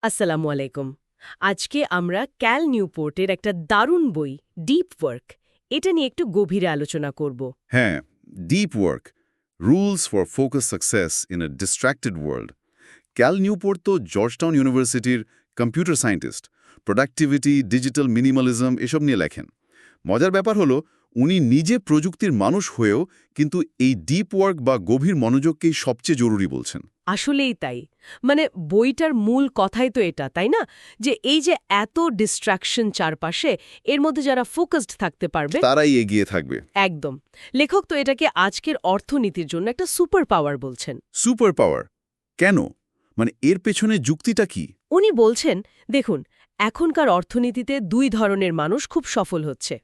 আসসালামু আলাইকুম। আজকে আমরা ক্যাল নিউপোর্টের একটা দারুণ বই ডিপ ওয়ার্ক এটা নিয়ে একটু গভীরে আলোচনা করব। হ্যাঁ, deep work rules for focus success in a distracted world. Cal Newport তো জর্জটাউন ইউনিভার্সিটির computer scientist. Productivity, digital minimalism এসব নিয়ে লেখেন। মজার ব্যাপার হলো উনি নিজে প্রযুক্তির মানুষ হয়েও কিন্তু এই ডিপ ওয়ার্ক বা গভীর মনোযোগকেই সবচেয়ে জরুরি বলছেন। আসলেই তাই। মানে বইটার মূল কথাই তো এটা, তাই না? যে এই যে এত ডিস্ট্রাকশন চারপাশে, এর মধ্যে যারা ফোকাসড থাকতে পারবে তারাই এগিয়ে থাকবে। একদম। লেখক তো এটাকে আজকের অর্থনীতির জন্য একটা সুপার পাওয়ার বলছেন। সুপার পাওয়ার কেন? মানে এর পেছনে যুক্তিটা কি? উনি বলছেন, দেখুন, এখনকার অর্থনীতিতে দুই ধরনের মানুষ খুব সফল হচ্ছে।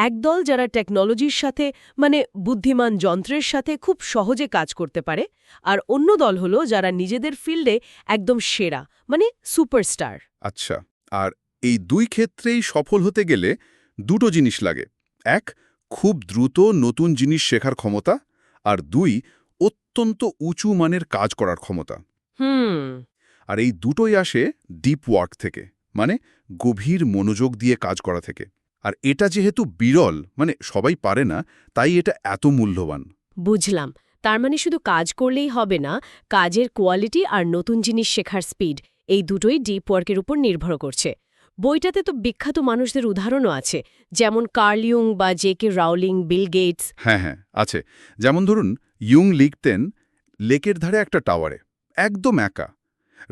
একদল যারা টেকনোলজির সাথে মানে বুদ্ধিমান যন্ত্রের সাথে খুব সহজে কাজ করতে পারে, আর অন্য দল হলো যারা নিজেদের ফিল্ডে একদম সেরা, মানে সুপারস্টার। আচ্ছা, আর এই দুই ক্ষেত্রেই সফল হতে গেলে দুটো জিনিস লাগে। এক, খুব দ্রুত নতুন জিনিস শেখার ক্ষমতা, আর দুই, অত্যন্ত উঁচু মানের কাজ করার ক্ষমতা। হুম। আর এই দুটোই আসে ডিপ ওয়ার্ক থেকে, মানে গভীর মনোযোগ দিয়ে কাজ করা থেকে। আর এটা যেহেতু বিরল, মানে সবাই পারে না, তাই এটা এত মূল্যবান। বুঝলাম। তার মানে শুধু কাজ করলেই হবে না, কাজের কোয়ালিটি আর নতুন জিনিস শেখার স্পিড, এই দুটোই ডিপ ওয়ার্কের উপর নির্ভর করছে। বইটাতে তো বিখ্যাত মানুষদের উদাহরণও আছে, যেমন কার্ল ইয়ুং বা জে.কে. Rowling, Bill Gates. হ্যাঁ হ্যাঁ, আছে। যেমন ধরুন, ইয়ুং লিখতেন লেকের ধারে একটা টাওয়ারে, একদম একা।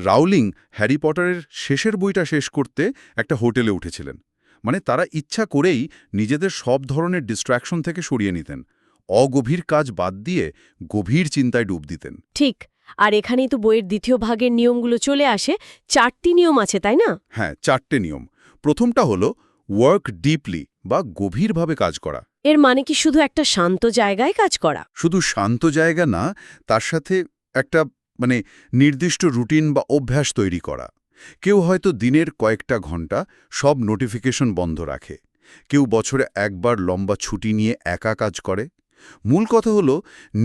রাউলিং হ্যারি পটারের শেষের বইটা শেষ করতে একটা হোটেলে উঠেছিলেন। মানে তারা ইচ্ছা করেই নিজেদের সব ধরনের ডিস্ট্র্যাকশন থেকে সরিয়ে নিতেন, অগভীর কাজ বাদ দিয়ে গভীর চিন্তায় ডুব দিতেন। ঠিক। আর এখানেই তো বইয়ের দ্বিতীয় ভাগের নিয়মগুলো চলে আসে। 4টি নিয়ম আছে, তাই না? হ্যাঁ, 4টে নিয়ম। প্রথমটা হলো ওয়ার্ক ডিপলি বা গভীরভাবে কাজ করা। এর মানে কি শুধু একটা শান্ত জায়গায় কাজ করা? শুধু শান্ত জায়গা না, তার সাথে একটা মানে নির্দিষ্ট রুটিন বা অভ্যাস তৈরি করা। কেউ হয়তো দিনের কয়েকটা ঘন্টা সব নোটিফিকেশন বন্ধ রাখে, কেউ বছরে একবার লম্বা ছুটি নিয়ে একা কাজ করে। মূল কথা হলো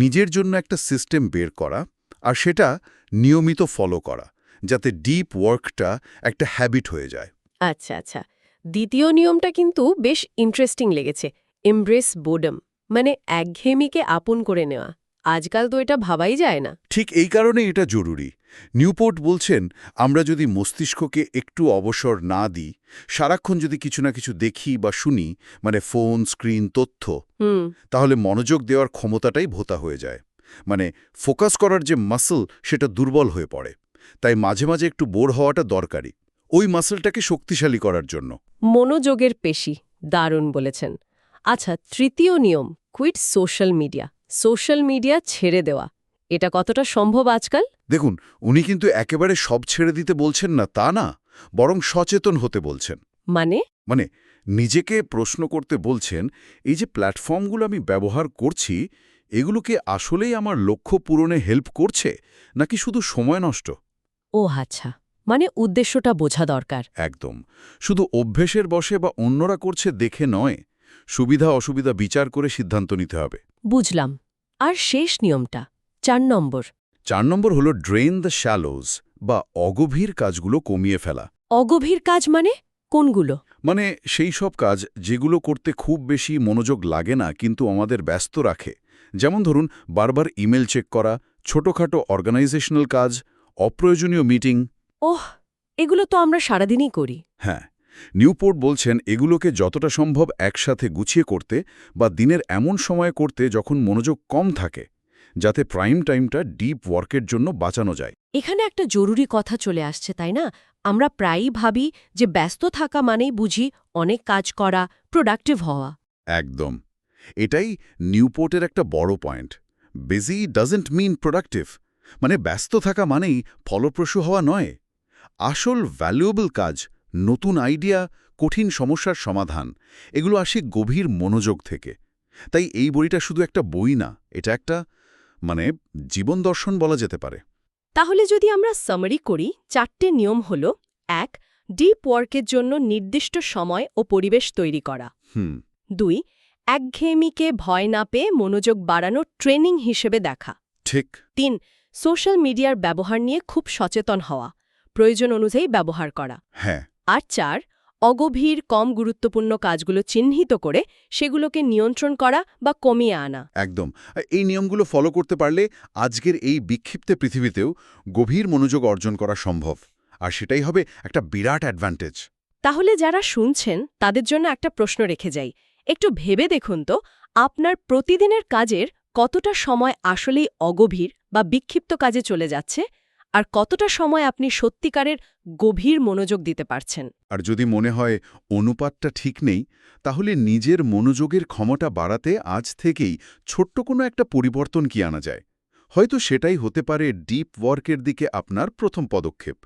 নিজের জন্য একটা সিস্টেম বের করা, আর সেটা নিয়মিত ফলো করা, যাতে ডিপ ওয়ার্কটা একটা হ্যাবিট হয়ে যায়। আচ্ছা আচ্ছা। দ্বিতীয় নিয়মটা কিন্তু বেশ ইন্টারেস্টিং লেগেছে। এমব্রেস বোর্ডম, মানে একঘেয়েমিকে আপন করে নেওয়া। আজকাল তো এটা ভাবাই যায় না। ঠিক এই কারণে এটা জরুরি। নিউপোর্ট বলছেন, আমরা যদি মস্তিষ্ককে একটু অবসর না দিই, সারাক্ষণ যদি কিছু না কিছু দেখি বা শুনি, মানে ফোন, স্ক্রিন, তথ্য, হুম। তাহলে মনোযোগ দেওয়ার ক্ষমতাটাই ভোঁতা হয়ে যায়। মানে ফোকাস করার যে মাসল, সেটা দুর্বল হয়ে পড়ে। তাই মাঝে মাঝে একটু বোর হওয়াটা দরকারি, ওই মাসলটাকে শক্তিশালী করার জন্য। মনোযোগের পেশি, দারুণ বলেছেন। আচ্ছা, তৃতীয় নিয়ম, quit social media. Social media ছেড়ে দেওয়া, এটা কতটা সম্ভব আজকাল? দেখুন, উনি কিন্তু একেবারে সব ছেড়ে দিতে বলছেন না, তা না, বরং সচেতন হতে বলছেন। মানে? মানে নিজেকে প্রশ্ন করতে বলছেন, এই যে প্ল্যাটফর্মগুলো আমি ব্যবহার করছি, এগুলোকে আসলেই আমার লক্ষ্য পূরণে হেল্প করছে, নাকি শুধু সময় নষ্ট? ও আচ্ছা, মানে উদ্দেশ্যটা বোঝা দরকার। একদম। শুধু অভ্যেসের বশে বা অন্যরা করছে দেখে নয়, সুবিধা অসুবিধা বিচার করে সিদ্ধান্ত নিতে হবে। বুঝলাম। আর শেষ নিয়মটা, 4 নম্বর। 4 নম্বর হলো ড্রেন দ্য শ্যালোজ বা অগভীর কাজগুলো কমিয়ে ফেলা। অগভীর কাজ মানে কোনগুলো? মানে সেই সব কাজ যেগুলো করতে খুব বেশি মনোযোগ লাগে না কিন্তু আমাদের ব্যস্ত রাখে। যেমন ধরুন, বারবার ইমেল চেক করা, ছোটখাটো অর্গানাইজেশনাল কাজ, অপ্রয়োজনীয় মিটিং। ওহ, এগুলো তো আমরা সারাদিনই করি। হ্যাঁ, নিউপোর্ট বলছেন এগুলোকে যতটা সম্ভব একসাথে গুছিয়ে করতে বা দিনের এমন সময় করতে যখন মনোযোগ কম থাকে, যাতে প্রাইম টাইমটা ডিপ ওয়ার্কের জন্য বাঁচানো যায়। এখানে একটা জরুরি কথা চলে আসছে, তাই না? আমরা প্রায়ই ভাবি যে ব্যস্ত থাকা মানেই বুঝি অনেক কাজ করা, প্রোডাক্টিভ হওয়া। একদম। এটাই নিউপোর্টের একটা বড় point. Busy doesn't mean productive. মানে ব্যস্ত থাকা মানেই ফলপ্রসূ হওয়া নয়। আসল ভ্যালুয়েবল কাজ, নতুন আইডিয়া, কঠিন সমস্যার সমাধান, এগুলো আসে গভীর মনোযোগ থেকে। তাই এই বইটা শুধু একটা বই না, এটা একটা মানে জীবন দর্শন বলা যেতে পারে। তাহলে যদি আমরা সামারি করি, 4টে নিয়ম হল: 1. ডিপ ওয়ার্কের জন্য নির্দিষ্ট সময় ও পরিবেশ তৈরি করা। হুম। 2. একঘেয়েমিকে ভয় না পেয়ে মনোযোগ বাড়ানোর ট্রেনিং হিসেবে দেখা। ঠিক। 3. সোশ্যাল মিডিয়ার ব্যবহার নিয়ে খুব সচেতন হওয়া, প্রয়োজন অনুযায়ী ব্যবহার করা। হ্যাঁ, আর 4, অগভীর কম গুরুত্বপূর্ণ কাজগুলো চিহ্নিত করে সেগুলোকে নিয়ন্ত্রণ করা বা কমিয়ে আনা। একদম। এই নিয়মগুলো ফলো করতে পারলে আজকের এই বিক্ষিপ্ত পৃথিবীতেও গভীর মনোযোগ অর্জন করা সম্ভব। আর সেটাই হবে একটা বিরাট অ্যাডভান্টেজ। তাহলে যারা শুনছেন তাদের জন্য একটা প্রশ্ন রেখে যাই। একটু ভেবে দেখুন তো, আপনার প্রতিদিনের কাজের কতটা সময় আসলেই অগভীর বা বিক্ষিপ্ত কাজে চলে যাচ্ছে, আর কতটা সময় আপনি সত্যিকারের গভীর মনোযোগ দিতে পারছেন। আর যদি মনে হয় অনুপাতটা ঠিক নেই, তাহলে নিজের মনোযোগের ক্ষমতা বাড়াতে আজ থেকেই ছোট্ট কোনো একটা পরিবর্তন কি আনা যায়। হয়তো সেটাই হতে পারে ডিপ ওয়ার্কের দিকে আপনার প্রথম পদক্ষেপ।